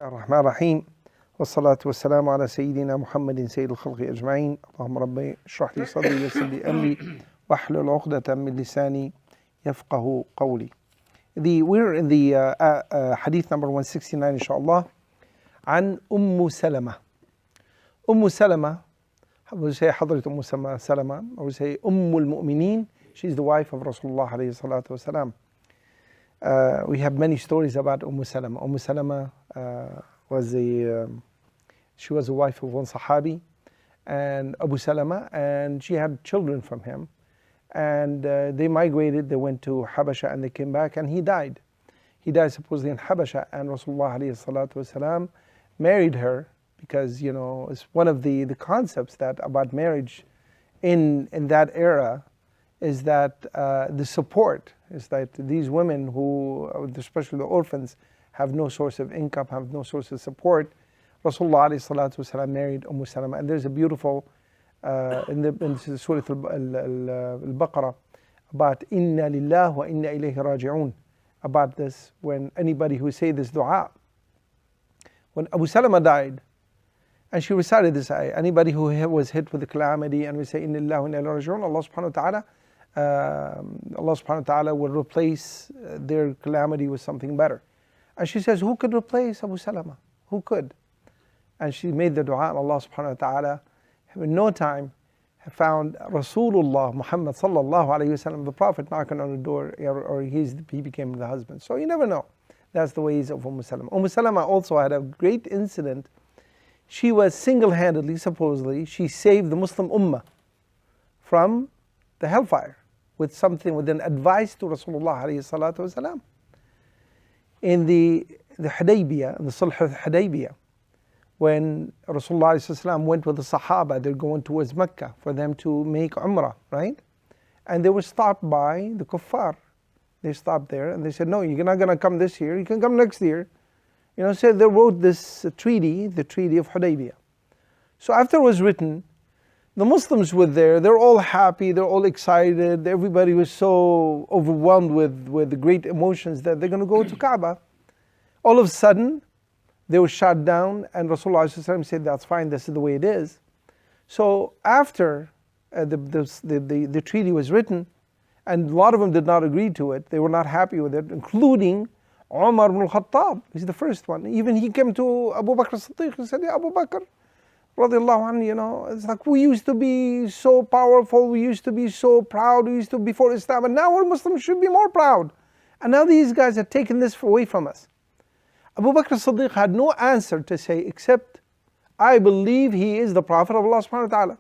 الرحمن الرحيم والصلاة والسلام على سيدنا محمد سيد الخلق أجمعين. اللهم ربي اشرح لي صدري ويسر لي أمري واحلل عقدة من لساني يفقه قولي. We're in the hadith number 169 inshallah. عن Salama. Salama, I would say حضرة Salama, I would say Mu'mineen. She's the wife of Rasulullah alayhi salatu wasalam. We have many stories about Salama. Salama she was a wife of one Sahabi, and Abu Salama, and she had children from him. And they migrated, they went to Habasha and they came back, and he died. He died supposedly in Habasha, and Rasulullah alayhi salatu wasalam married her because, you know, it's one of the concepts that about marriage in that era is that the support is that these women who, especially the orphans, have no source of income, have no source of support. Rasulullah alayhi salatu wasalam married Salama, and there's a beautiful in Surah Al-Baqarah about Inna lillah wa inna ilayhi raji'un, about this, when anybody who say this dua, when Abu Salama died, and she recited this ayah, anybody who was hit with a calamity and we say Inna lillahi wa inna ilayhi raji'un, Allah subhanahu wa ta'ala will replace their calamity with something better. And she says, who could replace Abu Salama? Who could? And she made the dua, and Allah subhanahu wa ta'ala in no time found Rasulullah Muhammad sallallahu alayhi wasallam, the Prophet, knocking on the door, or he became the husband. So you never know. That's the ways of Salama. Salama also had a great incident. She was single-handedly, supposedly, she saved the Muslim Ummah from the hellfire with an advice to Rasulullah alayhi salatu wasalam. In the Hudaybiyah, in the Sulh al-Hudaybiyah, when Rasulullah ﷺ went with the Sahaba, they're going towards Mecca for them to make Umrah, right? And they were stopped by the Kuffar. They stopped there and they said, no, you're not going to come this year, you can come next year. You know, so they wrote this treaty, the Treaty of Hudaybiyah. So after it was written, the Muslims were there, they're all happy, they're all excited, everybody was so overwhelmed with the great emotions that they're going to go to Kaaba. All of a sudden, they were shot down, and Rasulullah ﷺ said, that's fine, this is the way it is. So after the treaty was written, and a lot of them did not agree to it, they were not happy with it, including Umar ibn al-Khattab. He's the first one. Even he came to Abu Bakr as-Siddiq and said, yeah, Abu Bakr, radiallahu anhu, you know, it's like we used to be so powerful, we used to be so proud, we used to be before Islam, and now our Muslims should be more proud. And now these guys have taken this away from us. Abu Bakr as-Siddiq had no answer to say except, I believe he is the Prophet of Allah subhanahu wa ta'ala.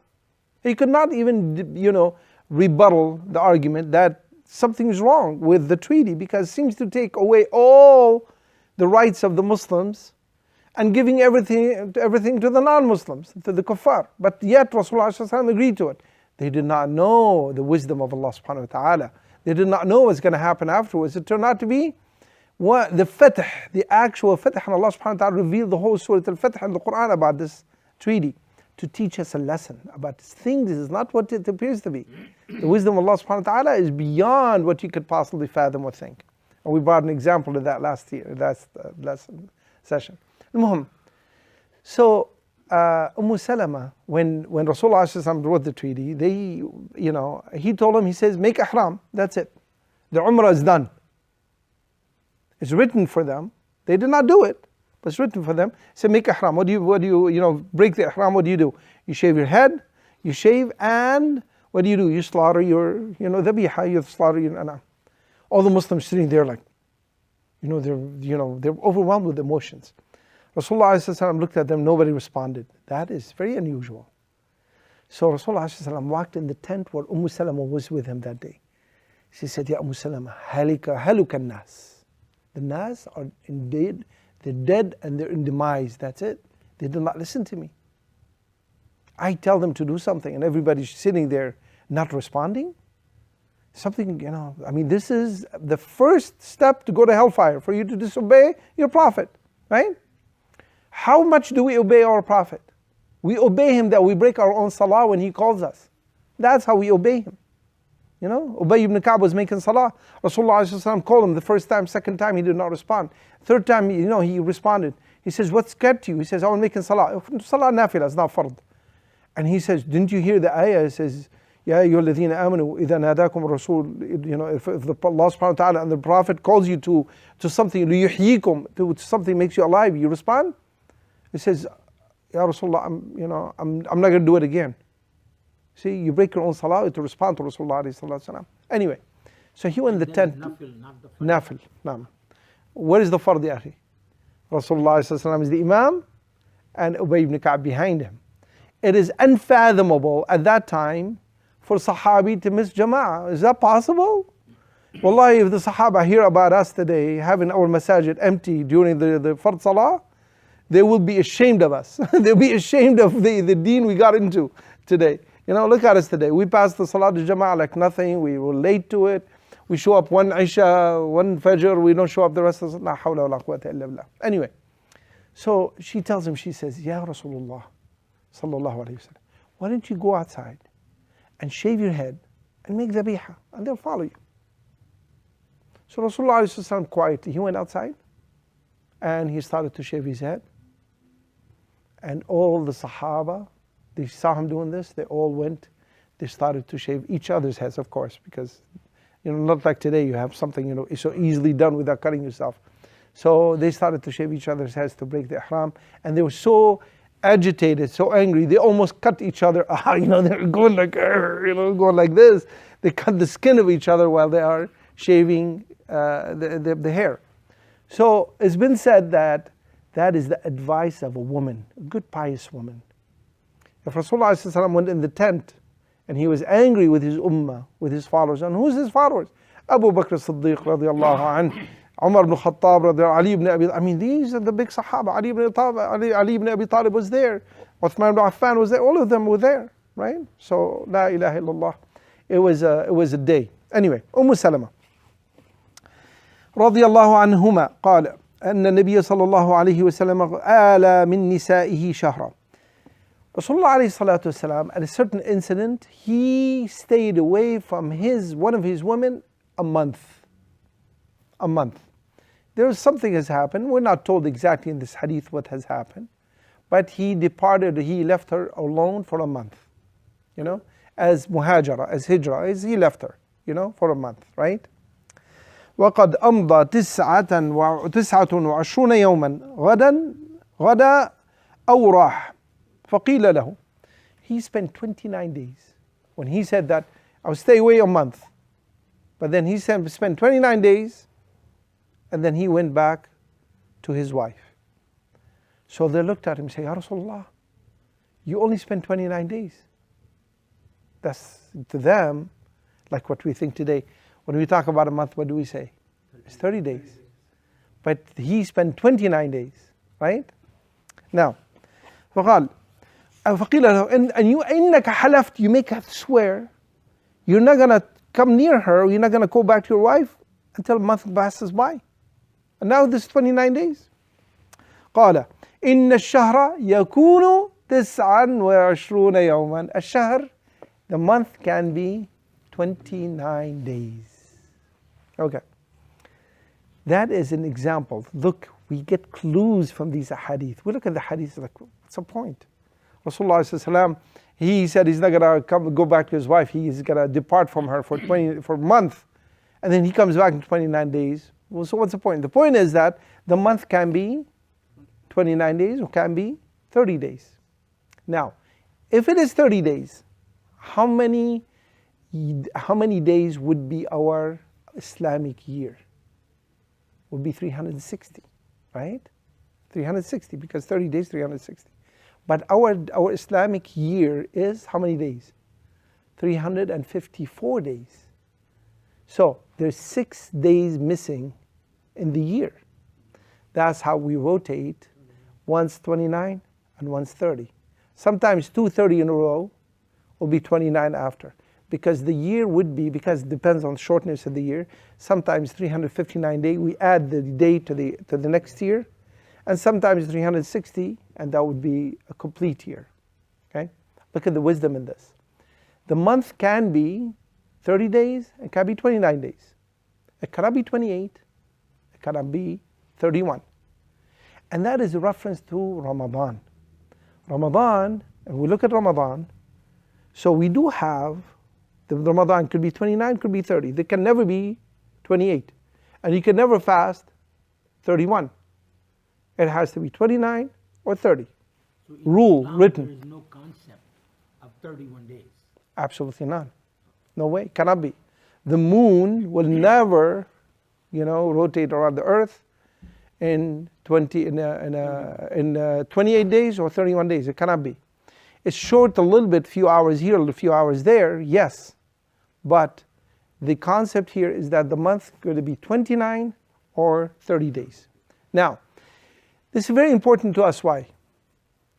He could not even, you know, rebuttal the argument that something is wrong with the treaty, because it seems to take away all the rights of the Muslims and giving everything to the non-Muslims, to the kuffar. But yet Rasulullah agreed to it. They did not know the wisdom of Allah subhanahu wa ta'ala. They did not know what's going to happen afterwards. It turned out to be the Fath, the actual Fath, and Allah subhanahu wa ta'ala revealed the whole Surah Al-Fath in the Qur'an about this treaty to teach us a lesson about this thing. This is not what it appears to be. The wisdom of Allah subhanahu wa ta'ala is beyond what you could possibly fathom or think. And we brought an example of that last lesson session. So Salama, when Rasulullah wrote the treaty, he told him, he says, make ihram, that's it. The Umrah is done. It's written for them. They did not do it, but it's written for them. Say, make ihram. What do you break the ihram? What do? You shave your head, you shave, and what do? You slaughter your, dhabiha, you slaughter your anam. All the Muslims sitting there like, they're overwhelmed with emotions. Rasulullah looked at them, nobody responded. That is very unusual. So Rasulullah walked in the tent where Salama was with him that day. She said, Ya Salama, haluka nas. The nas are indeed, they're dead and they're in demise, that's it. They do not listen to me. I tell them to do something and everybody's sitting there not responding. Something, this is the first step to go to hellfire, for you to disobey your Prophet, right? How much do we obey our Prophet? We obey him that we break our own salah when he calls us. That's how we obey him. Ubay ibn Ka'b was making salah. Rasulullah ﷺ called him the first time, second time he did not respond. Third time, he responded. He says, what's kept you? He says, I'm making salah. Salah nafila, it's not fard. And he says, didn't you hear the ayah? It says, Ya ayyuhalladhina amanu idha nadakum rasul, if the Allah subhanahu wa ta'ala and the Prophet calls you to something, liyuhyikum, to something makes you alive, you respond? He says, Ya Rasulullah, I'm not going to do it again. See, you break your own salah to respond to Rasulullah alayhi salatu wasalam. Anyway, so he went in the tent. Nafil, naam. What is the fard, ya akhi? Rasulullah alayhi salatu wasalam is the imam and Ubay ibn Ka'b behind him. It is unfathomable at that time for Sahabi to miss Jama'ah. Is that possible? Wallahi, if the Sahaba hear about us today, having our masajid empty during the Fard Salah, they will be ashamed of us. They'll be ashamed of the deen we got into today. Look at us today. We passed the Salah to Jama'ah like nothing. We were late to it. We show up one Isha, one Fajr. We don't show up the rest of the La hawla wa la quwwata illa billah. Anyway, so she tells him, she says, Ya Rasulullah, sallallahu alayhi wa sallam, why don't you go outside and shave your head and make dhabiha, and they'll follow you. So Rasulullah alayhi wa sallam quietly, he went outside and he started to shave his head. And all the Sahaba, they saw him doing this, they all went, they started to shave each other's heads, of course, because, not like today, you have something, it's so easily done without cutting yourself. So they started to shave each other's heads to break the ihram, and they were so agitated, so angry, they almost cut each other. They're going like, going like this. They cut the skin of each other while they are shaving the hair. So it's been said that is the advice of a woman, a good pious woman. If Rasulullah ﷺ went in the tent and he was angry with his ummah, with his followers, and who's his followers? Abu Bakr as-Siddiq radiallahu anhu, Umar ibn Khattab radiallahu, Ali ibn Abi, these are the big Sahaba. Ali ibn Abi Talib was there. Uthman ibn Affan was there. All of them were there, right? So, la ilaha illallah. It was a day. Anyway, Salama radiallahu anhuma قال أن النبي صلى الله عليه وسلم آل من نسائه شهرا. Rasulullah alayhi salatu wasalam, at a certain incident, he stayed away from one of his women a month. A month. Something has happened. We're not told exactly in this hadith what has happened, but he left her alone for a month. As muhajara, as hijrah, he left her, for a month, right? وقد أمضى 29 يوما غدا أو راح فقيل له. He spent 29 days. When he said that, I'll stay away a month. But then he spent 29 days and then he went back to his wife. So they looked at him and said, Ya Rasulullah, you only spent 29 days. That's to them like what we think today. When we talk about a month, what do we say? It's 30 days. But he spent 29 days, right? Now, فقال فقيل له إنك حلفت, you make her swear you're not going to come near her, you're not going to go back to your wife until a month passes by. And now this is 29 days. قال إن الشهر يكون 29 يوما. الشهر, the month can be 29 days. Okay. That is an example. Look, we get clues from these hadith. We look at the hadith like, what's the point? Rasulullah, he said he's not going to go back to his wife. He's going to depart from her for a month. And then he comes back in 29 days. Well, so what's the point? The point is that the month can be 29 days or can be 30 days. Now, if it is 30 days, how many days would be our Islamic year? Would be 360, right? 360, because 30 days, 360. But our Islamic year is how many days? 354 days. So there's 6 days missing in the year. That's how we rotate, once 29 and once 30. Sometimes 230 in a row will be 29 after. Because the year would be, because it depends on the shortness of the year, sometimes 359 days, we add the day to the next year, and sometimes 360, and that would be a complete year. Okay? Look at the wisdom in this. The month can be 30 days, it can be 29 days. It cannot be 28, it cannot be 31. And that is a reference to Ramadan. Ramadan, and we look at Ramadan, so we do have, the Ramadan could be 29, could be 30. They can never be 28. And you can never fast 31. It has to be 29 or 30. So Rule, Islam, written. There is no concept of 31 days. Absolutely none. No way, cannot be. The moon will never, rotate around the earth in 28 days or 31 days. It cannot be. It's short a little bit, few hours here, a few hours there, yes. But the concept here is that the month is going to be 29 or 30 days. Now, this is very important to us. Why?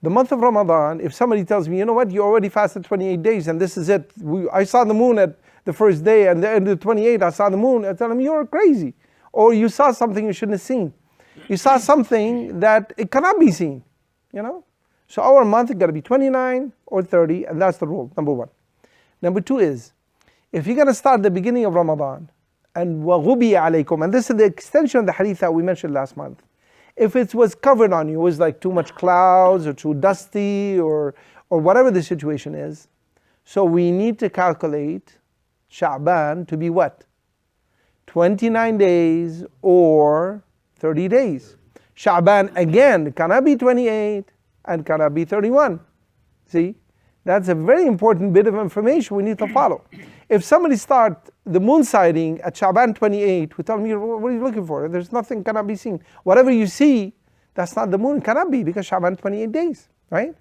The month of Ramadan, if somebody tells me, you know what, you already fasted 28 days and this is it. I saw the moon at the first day and then the 28 I saw the moon. I tell them, you're crazy. Or you saw something you shouldn't have seen. You saw something that it cannot be seen. So our month is going to be 29 or 30, and that's the rule, number one. Number two is, if you're going to start the beginning of Ramadan, and وَغُبِيَ عَلَيْكُمْ, and this is the extension of the hadith that we mentioned last month. If it was covered on you, it was like too much clouds or too dusty or whatever the situation is, so we need to calculate Sha'ban to be what? 29 days or 30 days. Sha'ban again cannot be 28 and cannot be 31. See? That's a very important bit of information we need to follow. If somebody starts the moon sighting at Sha'ban 28, we tell them, what are you looking for? There's nothing cannot be seen. Whatever you see, that's not the moon, cannot be, because Sha'ban 28 days, right?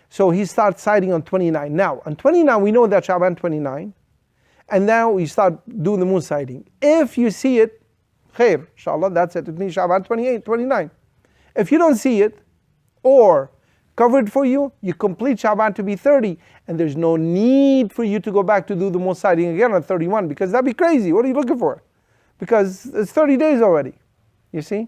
So he starts sighting on 29. Now, on 29, we know that Sha'ban 29, and now we start doing the moon sighting. If you see it, khair, inshallah, that's it. It means Sha'ban 28, 29. If you don't see it, or covered for you, you complete Sha'ban to be 30, and there's no need for you to go back to do the moon sighting again on 31, because that'd be crazy. What are you looking for? Because it's 30 days already. You see?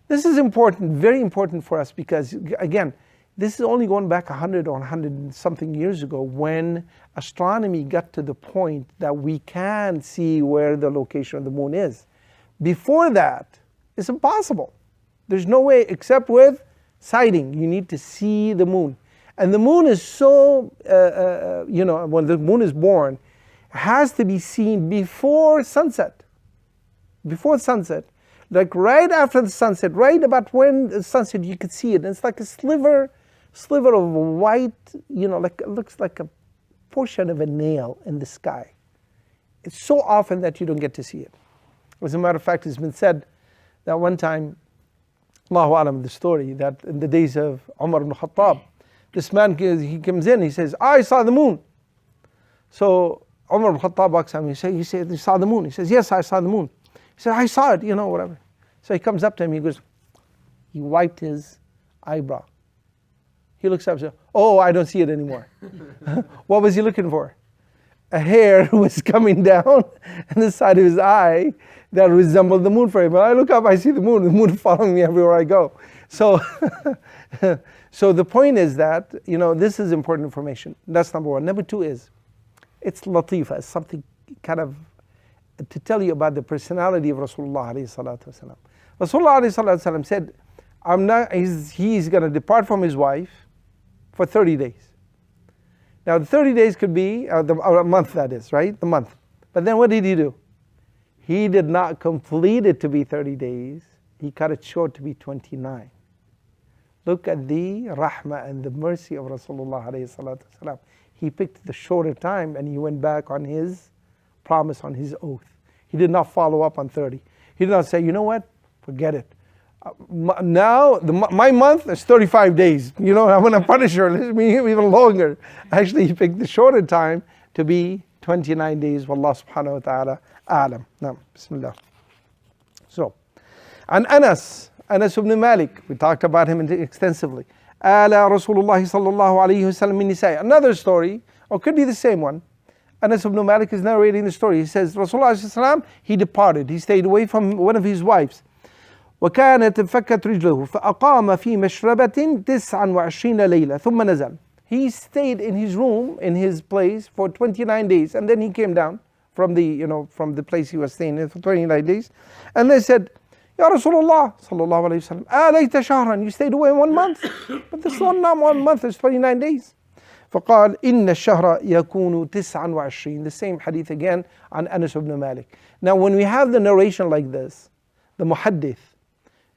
This is important, very important for us, because again, this is only going back 100 or 100 and something years ago, when astronomy got to the point that we can see where the location of the moon is. Before that, it's impossible. There's no way except with sighting. You need to see the moon. And the moon is so, when the moon is born, it has to be seen before sunset. Before sunset. Like right after the sunset, right about when the sunset, you could see it. And it's like a sliver of white, like it looks like a portion of a nail in the sky. It's so often that you don't get to see it. As a matter of fact, it's been said that one time, Allahu Alam, the story, that in the days of Umar ibn Khattab, this man, he comes in, he says, I saw the moon. So Umar ibn Khattab walks him, he says, you saw the moon? He says, yes, I saw the moon. He said, I saw it, whatever. So he comes up to him, he wiped his eyebrow. He looks up and says, oh, I don't see it anymore. What was he looking for? A hair was coming down on the side of his eye that resembled the moon for him. When I look up, I see the moon is following me everywhere I go. So, so the point is that, this is important information. That's number one. Number two is, it's latifa, it's something kind of to tell you about the personality of Rasulullah alayhi salatu wasalam. Rasulullah alayhi salatu wasalam said, he's going to depart from his wife for 30 days. Now the 30 days could be, a month that is, right? The month. But then what did he do? He did not complete it to be 30 days. He cut it short to be 29. Look at the rahmah and the mercy of Rasulullah alayhi salatu wasalam. He picked the shorter time and he went back on his promise, on his oath. He did not follow up on 30. He did not say, you know what, forget it. Now, my month is 35 days. I'm going to punish her. Let me even longer. Actually, he picked the shorter time to be 29 days. Wallah subhanahu wa ta'ala a'lam. Now, bismillah. So, and Anas ibn Malik, we talked about him extensively. Ala Rasulullah sallallahu alayhi wa sallam min nisa'i. Another story, or could be the same one. Anas ibn Malik is narrating the story. He says, Rasulullah sallallahu he departed. He stayed away from one of his wives. وكانت انفكت رجله فأقام في مشربة 29 ليلة ثم نزل. He stayed in his room, in his place for 29 days, and then he came down from the place he was staying in for 29 days. And they said, Ya Rasulullah sallallahu alayhi wa sallam, alayta shahran, you stayed away 1 month? But this one not 1 month, it's 29 days. فقال إن الشهر يكون 29. The same hadith again on Anas ibn Malik. Now when we have the narration like this, the muhaddith,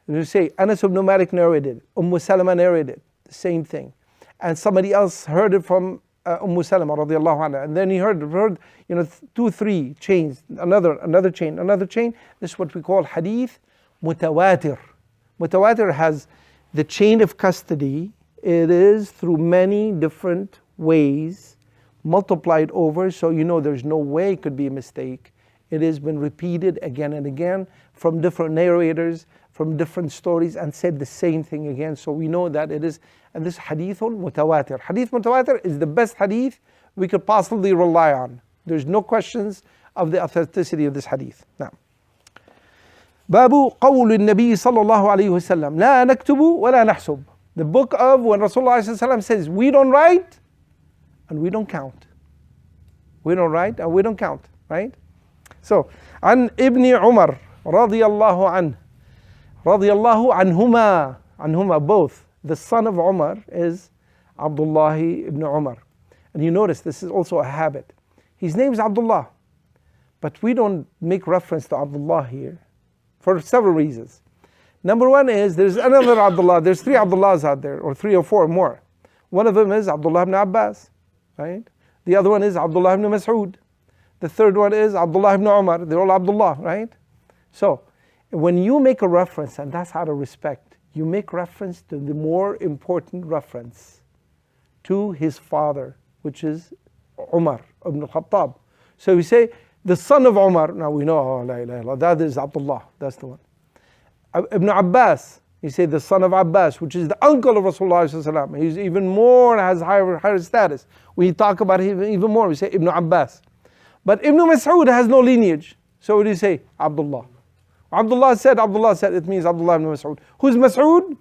you say Anas ibn Malik narrated, Salama narrated, the same thing. And somebody else heard it from Salama radiallahu anha, and then he heard 2, 3 chains, another chain. This is what we call hadith mutawatir. Mutawatir has the chain of custody. It is through many different ways multiplied over, so there's no way it could be a mistake. It has been repeated again and again from different narrators, from different stories, and said the same thing again, so we know that it is. And this hadithun mutawatir. Hadith mutawatir is the best hadith we could possibly rely on. There's no questions of the authenticity of this hadith. Now, Babu قول النبي صلى الله عليه وسلم لا نكتب ولا نحسب. The book of when Rasulullah says we don't write and we don't count. We don't write and we don't count, right? So, عن ابن عمر رضي الله عنهما both. The son of Umar is Abdullah ibn Umar. And you notice this is also a habit. His name is Abdullah, but we don't make reference to Abdullah here for several reasons. Number one is there's another Abdullah. There's 3 Abdullahs out there, or 3 or 4 more. One of them is Abdullah ibn Abbas, right? The other one is Abdullah ibn Mas'ud. The third one is Abdullah ibn Umar. They're all Abdullah, right? So, when you make a reference, and that's out of respect, you make reference to the more important reference to his father, which is Umar ibn al-Khattab. So we say, the son of Umar. Now we know, oh, la ilaha illallah, that is Abdullah, that's the one. Ibn Abbas, you say the son of Abbas, which is the uncle of Rasulullah. He's even more, has higher status. We talk about him even more, we say Ibn Abbas. But Ibn Mas'ud has no lineage. So what do you say? Abdullah. Abdullah said, it means Abdullah ibn Mas'ud. Who's Mas'ud?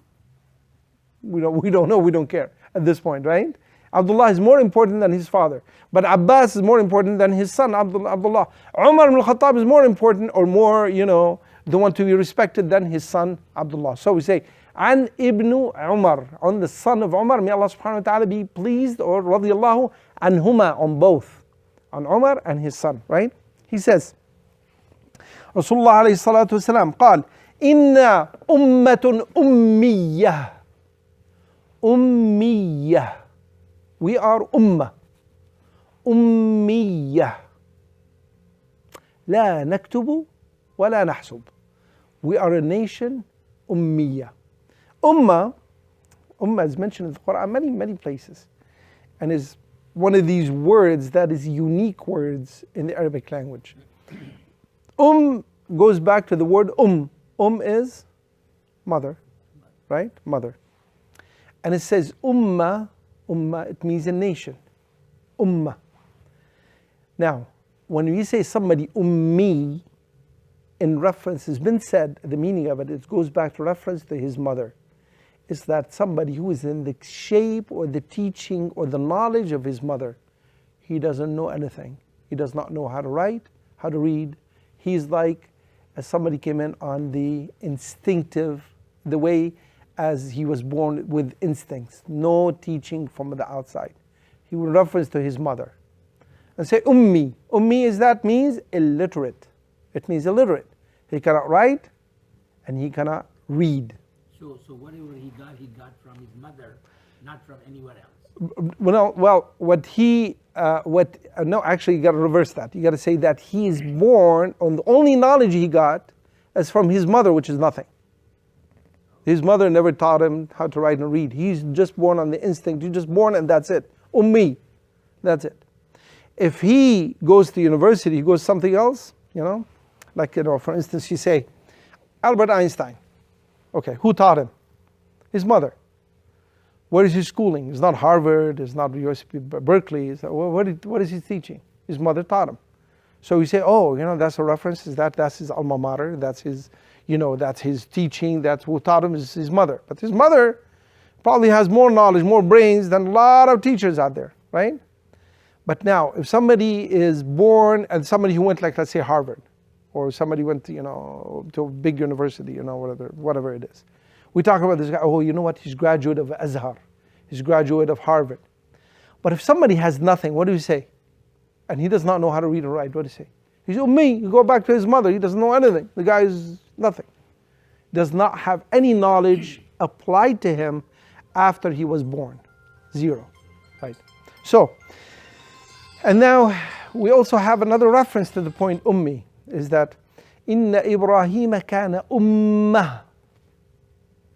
We don't know, we don't care at this point, right? Abdullah is more important than his father. But Abbas is more important than his son, Abdullah. Umar ibn al-Khattab is more important, or more, the one to be respected than his son, Abdullah. So we say, An ibn Umar, on the son of Umar, may Allah subhanahu wa ta'ala be pleased, or radiyallahu anhuma, on both. On Umar and his son, right? He says, Rasulullah alayhi salatu wasalam, قال, Inna ummatun ummiyah. Ummiyah. We are ummah. Ummiyah. لا نكتب ولا نحسب. We are a nation ummiyah. Ummah is mentioned in the Qur'an many places, and is one of these words that is unique words in the Arabic language. Goes back to the word is mother, right? Mother. And it says ummah, it means a nation. Ummah. Now, when we say somebody ummi, in reference, has been said, the meaning of it goes back to reference to his mother. It's that somebody who is in the shape or the teaching or the knowledge of his mother. He doesn't know anything. He does not know how to write, how to read. He's like, as somebody came in on the instinctive, the way as he was born with instincts, no teaching from the outside. He will reference to his mother. And say ummi. Ummi means illiterate. It means illiterate. He cannot write and he cannot read. So whatever he got from his mother, not from anywhere else. Actually you got to reverse that. You got to say that he is born on the only knowledge he got is from his mother, which is nothing. His mother never taught him how to write and read. He's just born on the instinct. He's just born and that's it. Ummi. That's it. If he goes to university, he goes something else, for instance, you say, Albert Einstein. Okay, who taught him? His mother. Where is his schooling? It's not Harvard, it's not Berkeley. What is he teaching? His mother taught him. So we say, that's a reference, that's his alma mater, that's his, that's his teaching, that's who taught him is his mother. But his mother probably has more knowledge, more brains than a lot of teachers out there, right? But now, if somebody is born and somebody who went, let's say Harvard, or somebody went to, to a big university, whatever it is. We talk about this guy, oh, you know what, he's graduate of Azhar, he's graduate of Harvard. But if somebody has nothing, what do you say? And he does not know how to read or write, what do you say? He's me. You go back to his mother, he doesn't know anything. The guy is nothing. Does not have any knowledge applied to him after he was born. Zero. Right? So, and now we also have another reference to the point ummi, is that Inna Ibrahim kana ummah.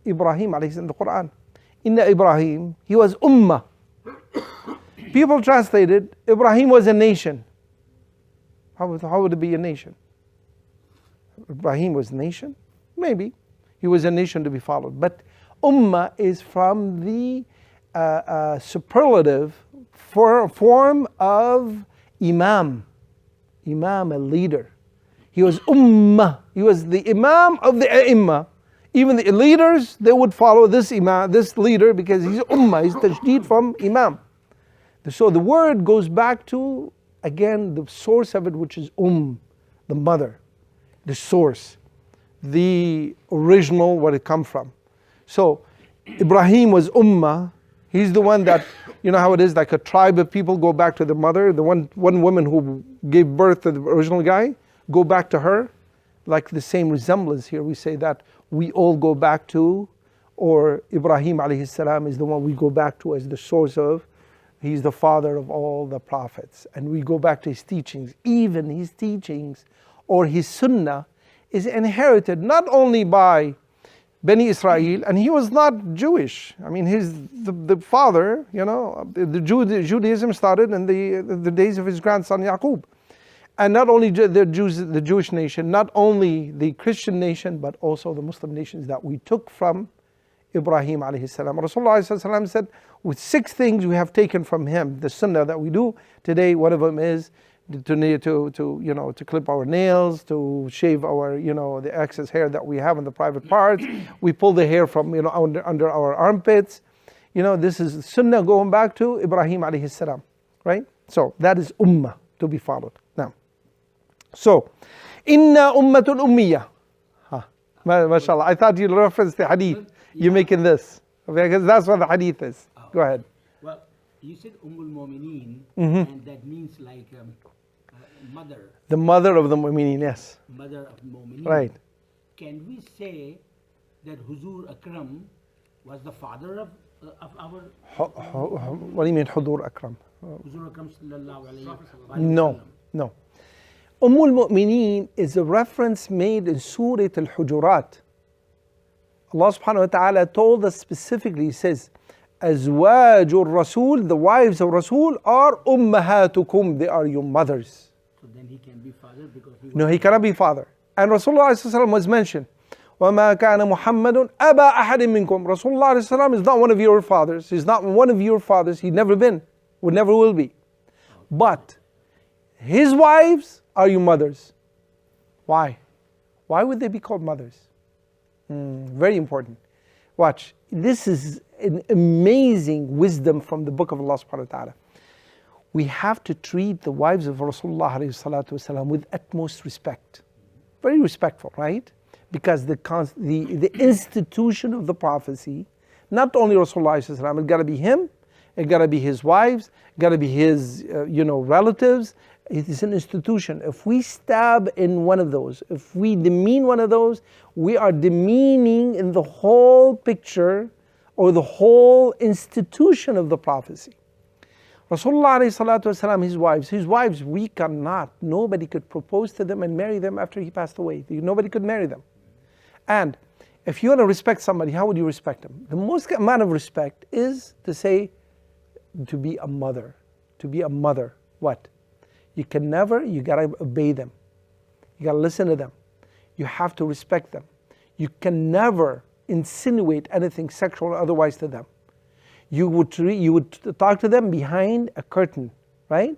Ibrahim alayhi in the Qur'an. Inna Ibrahim, he was ummah. People translated, Ibrahim was a nation. How would it be a nation? Ibrahim was a nation? Maybe. He was a nation to be followed. But ummah is from the superlative form of imam. Imam, a leader. He was ummah. He was the imam of the a'imma. Even the leaders, they would follow this imam, this leader, because he's ummah. He's tajdeed from imam. So the word goes back to, again, the source of it, which is the mother, the source, the original, where it come from. So Ibrahim was ummah. He's the one that, you know how it is, like a tribe of people go back to the mother, the one woman who gave birth to the original guy, go back to her. Like the same resemblance here, we say that we all go back to, or Ibrahim alayhi salam is the one we go back to as the source of. He's the father of all the prophets. And we go back to his teachings. Even his teachings or his sunnah is inherited not only by Bani Israel, and he was not Jewish. I mean, the father, the Judaism started in the days of his grandson Yaqub. And not only the Jewish nation, not only the Christian nation, but also the Muslim nations that we took from Ibrahim alayhi salam. Rasulullah alayhi salam said, with 6 things we have taken from him, the sunnah that we do today. One of them is to clip our nails, to shave our, the excess hair that we have in the private parts. We pull the hair from, under our armpits. This is sunnah going back to Ibrahim alayhi salam, right? So that is ummah to be followed. Now, so inna ummatul ummiyah. MashaAllah. I thought you'd reference the hadith. You're making this, because that's what the hadith is. Go ahead. Well, you said Mu'mineen, and that means like mother. The mother of the Mu'mineen, yes. Mother of Mu'mineen. Right. Can we say that Huzur Akram was the father of our... What do you mean, Hudur Akram? Huzur Akram sallallahu alayhi wa sallam? No. Mu'mineen is a reference made in Surah Al-Hujurat. Allah subhanahu wa ta'ala told us specifically, he says, Azwajur Rasul, the wives of Rasul are ummahatukum, they are your mothers. So then he can be father because he... No, he cannot be father. And Rasulullah was mentioned, وَمَا كَانَ مُحَمَّدٌ أَبَا أَحَدٍ مِّنْكُمْ. Rasulullah is not one of your fathers. He's not one of your fathers. He's never been, would never will be. But his wives are your mothers. Why? Why would they be called mothers? Very important. Watch. This is an amazing wisdom from the book of Allah subhanahu wa ta'ala. We have to treat the wives of Rasulullah alayhi salatu wasalam with utmost respect. Very respectful, right? Because the institution of the prophecy, not only Rasulullah alayhi salam, it got to be him, it got to be his wives, it got to be his relatives. It is an institution. If we stab in one of those, if we demean one of those, we are demeaning in the whole picture or the whole institution of the prophecy. Rasulullah alayhi salatu wasalam, his wives, we cannot, nobody could propose to them and marry them after he passed away. Nobody could marry them. And if you want to respect somebody, how would you respect them? The most amount of respect is to say, to be a mother. To be a mother. What? You gotta obey them. You gotta listen to them. You have to respect them. You can never insinuate anything sexual or otherwise to them. You would talk to them behind a curtain, right?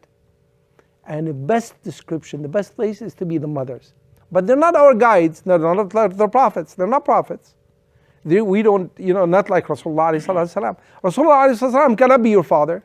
And the best description, the best place is to be the mothers. But they're not our guides, they're not the prophets, they're not prophets. We don't, not like Rasulullah alayhi salatu wasalam. Rasulullah alayhi salatu wasalam cannot be your father.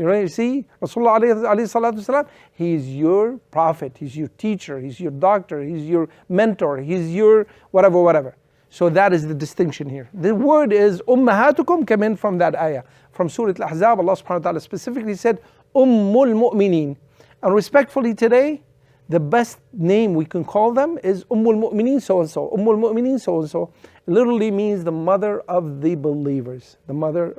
You know, you see, Rasulullah alayhi salatu wasalam, he is your prophet, he's your teacher, he's your doctor, he's your mentor, he's your whatever, whatever. So that is the distinction here. The word is ummahatukum, came in from that ayah. From Surah Al-Ahzab, Allah subhanahu wa ta'ala specifically said, Ummul Mu'mineen. And respectfully today, the best name we can call them is Ummul Mu'mineen so-and-so. Ummul Mu'mineen so-and-so. Literally means the mother of the believers. The mother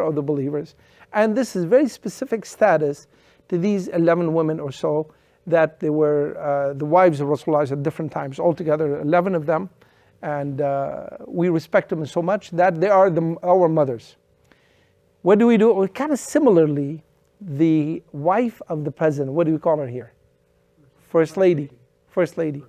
of the believers. And this is very specific status to these 11 women or so that they were the wives of Rasulullah at different times. Altogether 11 of them. And we respect them so much that they are our mothers. What do? Well, kind of similarly, the wife of the president, what do we call her here? First lady. First lady.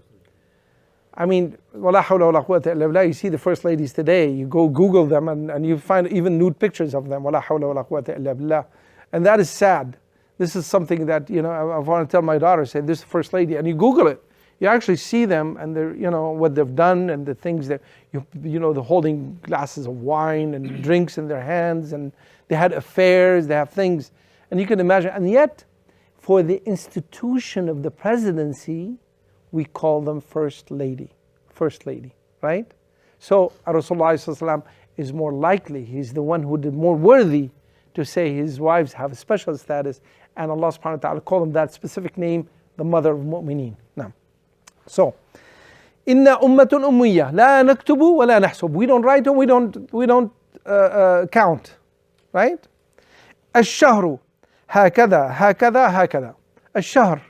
I mean, wala hawla wala quwwata illa billah. You see the first ladies today, you go Google them and you find even nude pictures of them. Wala hawla wala quwwata illa billah. And that is sad. This is something that, you know, I want to tell my daughter, say, this is the first lady. And you Google it. You actually see them and they're, you know, what they've done and the things that, you know, they're holding glasses of wine and drinks in their hands, and they had affairs, they have things. And you can imagine, and yet, for the institution of the presidency, we call them First Lady. First Lady, right? So Rasulullah is more likely, he's the one who did more worthy to say his wives have a special status, and Allah subhanahu wa ta'ala called them that specific name, the mother of mu'mineen. Now, so, inna ummatun ummiyya, la naktubu wa la nahsub. We don't write and we don't count, right? الشهر هكذا هكذا هكذا. الشهر,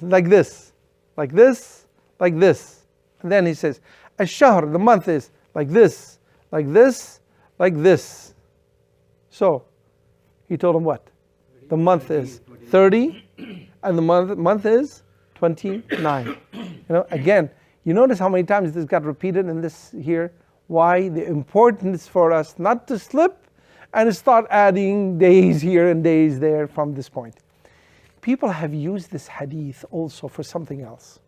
like this, like this, like this. And then he says, الشهر, the month is like this, like this, like this. So, he told him what? The month is 30 and the month is 29. You know, again, you notice how many times this got repeated in this here? Why? The importance for us not to slip and start adding days here and days there from this point. People have used this hadith also for something else.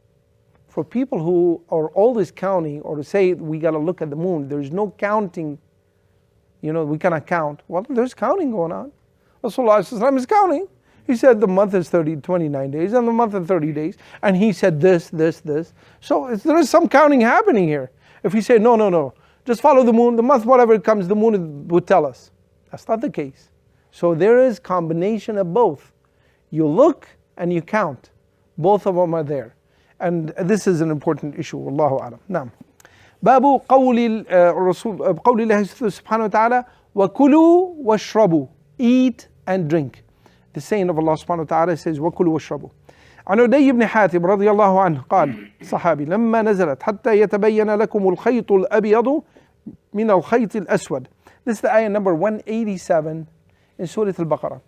For people who are always counting, or to say we got to look at the moon, there's no counting, you know, we cannot count. Well, there's counting going on. Rasulullah is counting. He said the month is 29 days and the month is 30 days. And he said this, this, this. So there is some counting happening here. If we say, no, just follow the moon, the month, whatever it comes, the moon would tell us. That's not the case. So there is combination of both. You look and you count. Both of them are there. And this is an important issue. Wallahu a'lam. Naam. Babu qawli Allah subhanahu wa ta'ala wa kulu wa shrabu. Eat and drink. The saying of Allah subhanahu wa ta'ala says وَكُلُوا وَاشْرَبُوا. عن عدي بن حاتم رضي الله عنه قال صحابي لما نزلت حتى يتبين لكم الخيط الأبيض من الخيط الأسود. This is the ayah number 187 in Surah Al-Baqarah.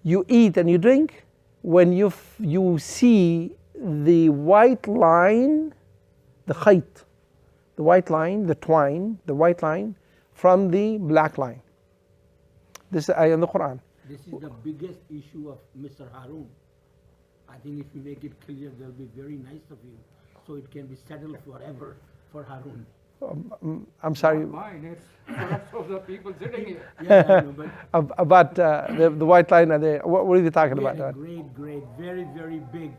You eat and you drink when you see the white line, the khayt, the white line, the twine, the white line from the black line. This is the ayah in the Qur'an. This is the biggest issue of Mr. Harun. I think if you make it clear, they'll be very nice of you, so it can be settled forever for Harun. I'm sorry. Not mine, it's for rest of the people sitting here. Yeah, I know, but About the white line, what are you talking we about? had a great, very, very big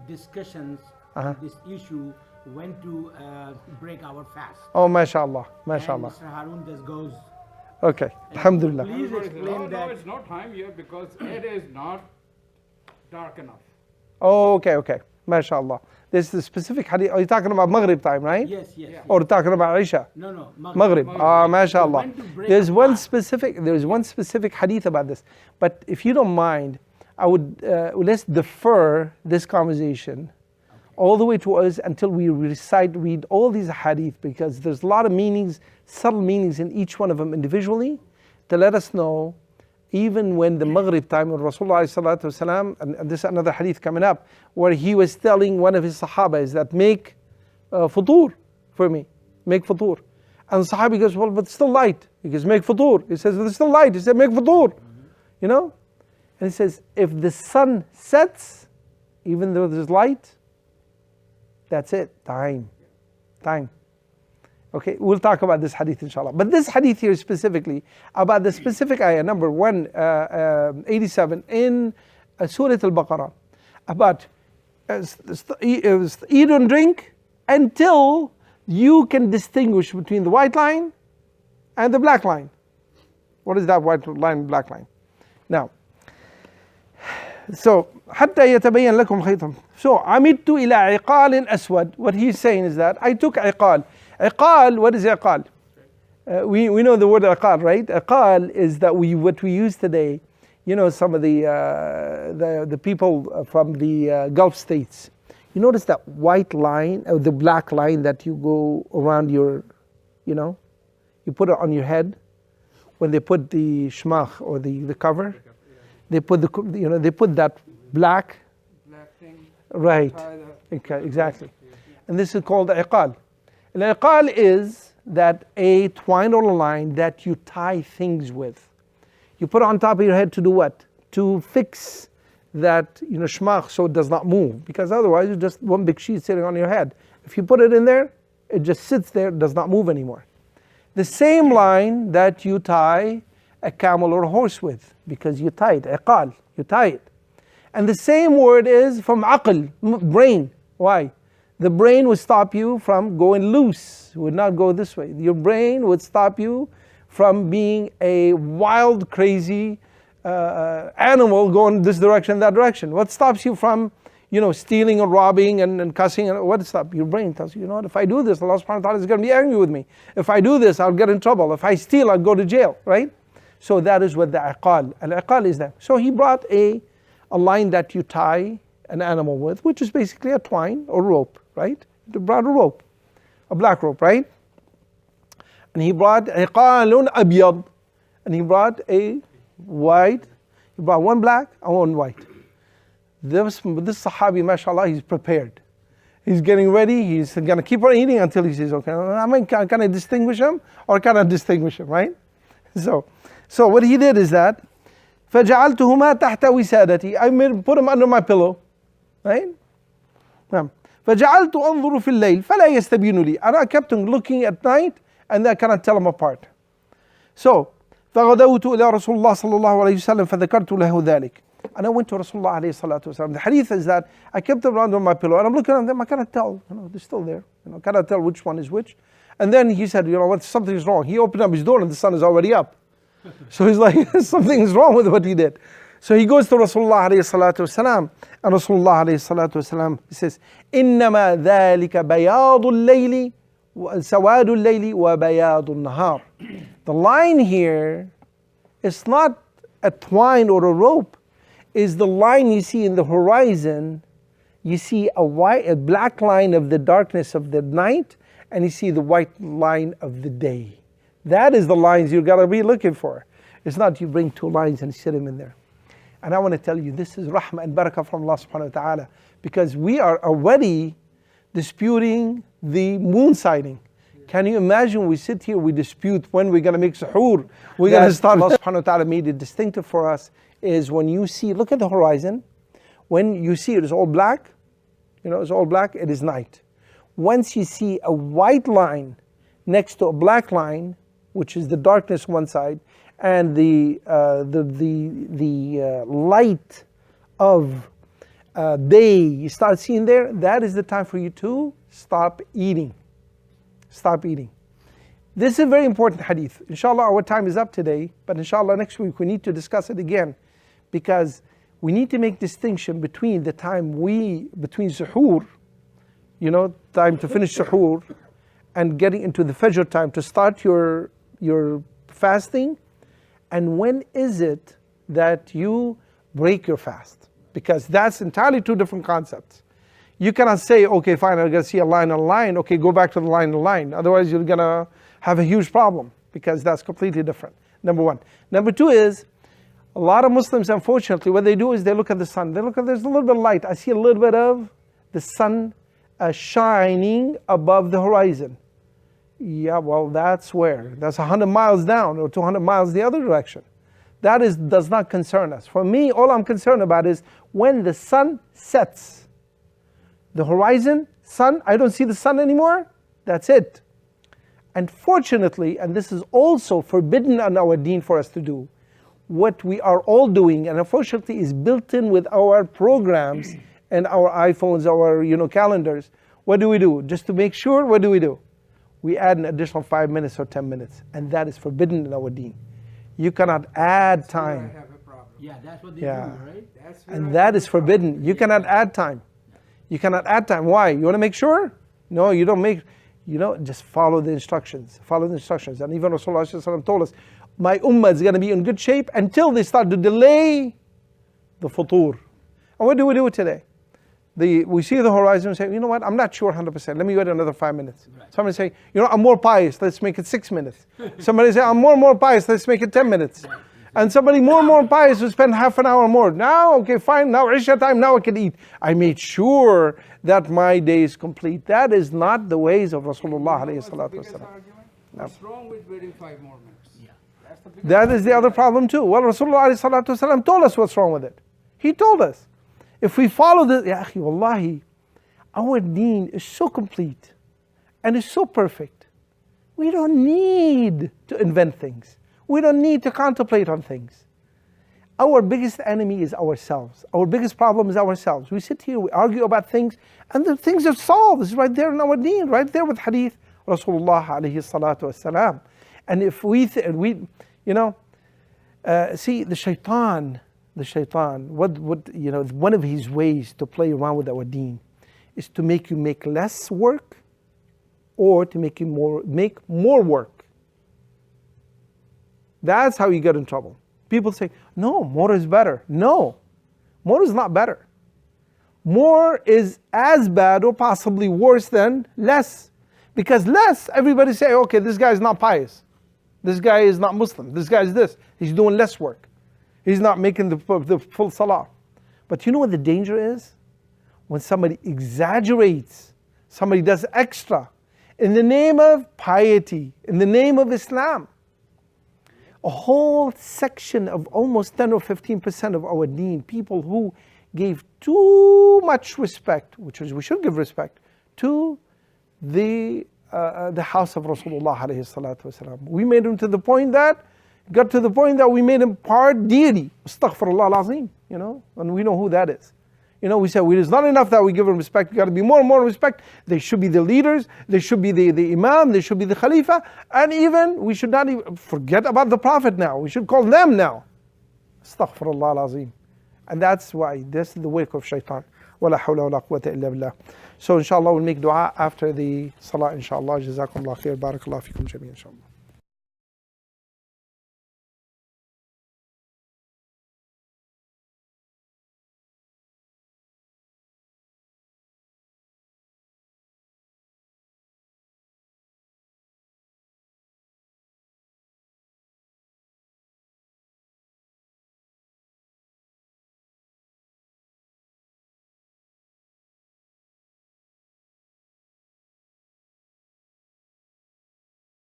discussions on this issue, when to break our fast. Oh, mashallah, And mashallah. Mr. Harun just goes. Okay, alhamdulillah. Please explain No, that. it's not time here because it is not dark enough. Oh, okay, mashallah. This is the specific hadith. Are you talking about Maghrib time, right? Yes. Or talking about Isha? No. Maghrib. Ah, mashallah. When to break There's a one fast. specific hadith about this. But if you don't mind, I would let's defer this conversation all the way to us until we read all these hadith, because there's a lot of meanings, subtle meanings in each one of them individually, to let us know, even when the Maghrib time of Rasulullah sallallahu alaihi wasallam, and this is another hadith coming up, where he was telling one of his sahabas that make futur for me, make futur. And the sahabi goes, well, but it's still light. He goes, make futur. He says, but it's still light. He said, make futur. You know? And he says, if the sun sets, even though there's light, that's it, time. Okay, we'll talk about this hadith inshallah. But this hadith here specifically, about the specific ayah, number 187 in Surah Al-Baqarah, about eat and drink until you can distinguish between the white line and the black line. What is that white line and black line? Now, so حتى يتبين لكم الخيط. So عمدت إلى عقال أسود. What he's saying is that I took عقال. عقال, what is عقال? We know the word عقال, right? عقال is that what we use today. You know, some of the people from the Gulf states. You notice that white line, or the black line that you go around your, you know, you put it on your head when they put the shmach or the cover. They put they put that black thing. Right. Okay, exactly. And this is called iqal. An iqal is that a twine or a line that you tie things with. You put it on top of your head to do what? To fix that, shmach, so it does not move. Because otherwise it's just one big sheet sitting on your head. If you put it in there, it just sits there, it does not move anymore. The same line that you tie a camel or a horse with, because you tie it, iqal, you tie it. And the same word is from aql, brain. Why? The brain would stop you from going loose, would not go this way. Your brain would stop you from being a wild, crazy animal going this direction, that direction. What stops you from, stealing or robbing and cussing? What stops? Your brain tells you, what, if I do this, Allah subhanahu wa ta'ala is going to be angry with me. If I do this, I'll get in trouble. If I steal, I'll go to jail, right? So that is what the iqal. Al-iqal is that. So he brought a line that you tie an animal with, which is basically a twine or rope, right? He brought a rope, a black rope, right? And he brought iqalun abyad, and he brought a white. He brought one black and one white. This Sahabi, mashallah, he's prepared. He's getting ready. He's going to keep on eating until he says, okay, can I distinguish him or can I distinguish him, right? So what he did is that فَجَعَلْتُهُمَا تَحْتَ وِسَادَتِي, I put him under my pillow, right? فَجَعَلْتُ أَنظُرُ فِي اللَّيْلِ فَلَا يَسْتَبِينُ لِي, and I kept him looking at night and I cannot tell them apart. So فَغَدَوْتُ إِلَى رَسُولِ اللَّهِ صَلَّى اللَّهُ عَلَيْهِ وسلم فَذَكَرْتُ لَهُ ذَلك, and I went to Rasulullah alayhi salatu wasalam. The hadith is that I kept them under my pillow and I'm looking at them, I cannot tell, they're still there, cannot tell which one is which. And then he said, what, something is wrong. He opened up his door and the sun is already up. So he's like, something is wrong with what he did. So he goes to Rasulullah alayhi salatu wasalam, and Rasulullah alayhi salatu wasalam, he says, إِنَّمَا ذَلِكَ بَيَاضُ اللَّيْلِ سَوَادُ اللَّيْلِ وَبَيَاضُ النَّهَارِ. The line here is not a twine or a rope, is the line you see in the horizon. You see a black line of the darkness of the night, and you see the white line of the day. That is the lines you got to be looking for. It's not you bring two lines and sit them in there. And I want to tell you, this is rahmah and barakah from Allah subhanahu wa ta'ala, because we are already disputing the moon sighting. Can you imagine, we sit here, we dispute when we're going to make suhoor, we're going to start. Allah subhanahu wa ta'ala made it distinctive for us, is when you see, look at the horizon, when you see it is all black, it's all black, it is night. Once you see a white line next to a black line, which is the darkness one side, and the light of day you start seeing there, that is the time for you to stop eating. Stop eating. This is a very important hadith. Inshallah, our time is up today, but inshallah next week we need to discuss it again, because we need to make distinction between the time between suhoor, time to finish suhoor, and getting into the fajr time to start your fasting, and when is it that you break your fast, because that's entirely two different concepts. You cannot say, okay, fine, I'm going to see a line on a line, okay, go back to the line on line, otherwise you're going to have a huge problem, because that's completely different, number one. Number two is, a lot of Muslims, unfortunately, what they do is they look at the sun, there's a little bit of light, I see a little bit of the sun shining above the horizon. Yeah, well, that's 100 miles down or 200 miles the other direction. That does not concern us. For me, all I'm concerned about is when the sun sets. The horizon, sun, I don't see the sun anymore, that's it. And fortunately, and this is also forbidden on our deen for us to do, what we are all doing, and unfortunately is built in with our programs and our iPhones, our calendars. What do? Just to make sure, what do? We add an additional 5 minutes or 10 minutes, and that is forbidden in our deen. You cannot add time. I have a problem. Yeah, that's what they Yeah. do, right? That's where I And that have is a problem. forbidden. You cannot add time. You cannot add time. Why? You want to make sure? No, you don't make, just follow the instructions. Follow the instructions. And even Rasulullah ﷺ told us, my ummah is going to be in good shape until they start to delay the futur. And what do we do today? We see the horizon and say, you know what, I'm not sure 100%. Let me wait another 5 minutes. Right. Somebody say, I'm more pious. Let's make it 6 minutes. Somebody say, I'm more pious. Let's make it 10 minutes. And somebody more pious will spend half an hour more. Now, okay, fine. Now Isha time. Now I can eat. I made sure that my day is complete. That is not the ways of Rasulullah alayhi What's the salatu biggest wasalam. argument? What's wrong with waiting 5 more minutes? Yeah. That's the biggest That is the other problem too. Well, Rasulullah alayhi salatu wasalam told us what's wrong with it. He told us. If we follow this, ya akhi, wallahi, our deen is so complete and is so perfect. We don't need to invent things. We don't need to contemplate on things. Our biggest enemy is ourselves. Our biggest problem is ourselves. We sit here, we argue about things, and the things are solved. It's right there in our deen, right there with Hadith Rasulullah alayhi salatu wasalam. And if see the shaitan, one of his ways to play around with our deen is to make you make less work or to make you make more work. That's how you get in trouble. People say, no, more is better. No, more is not better. More is as bad or possibly worse than less. Because less, everybody say, okay, this guy is not pious. This guy is not Muslim. This guy is this. He's doing less work. He's not making the full salah. But you know what the danger is? When somebody exaggerates, somebody does extra in the name of piety, in the name of Islam. A whole section of almost 10 or 15% of our deen, people who gave too much respect, which is we should give respect, to the house of Rasulullah alayhi salatu wasalam. We made him got to the point that we made him part deity. Astaghfirullah al-Azim, and we know who that is. We say it's not enough that we give them respect, you got to be more and more respect. They should be the leaders, they should be the Imam, they should be the Khalifa, and even, we should not even forget about the Prophet now. We should call them now. Astaghfirullah al-Azim. And that's why, this is the work of shaitan. ولا حول ولا قوة إلا بالله. So inshallah we'll make dua after the salah inshallah. Jazakumullah khair. Barakallahu fikum jameen inshallah.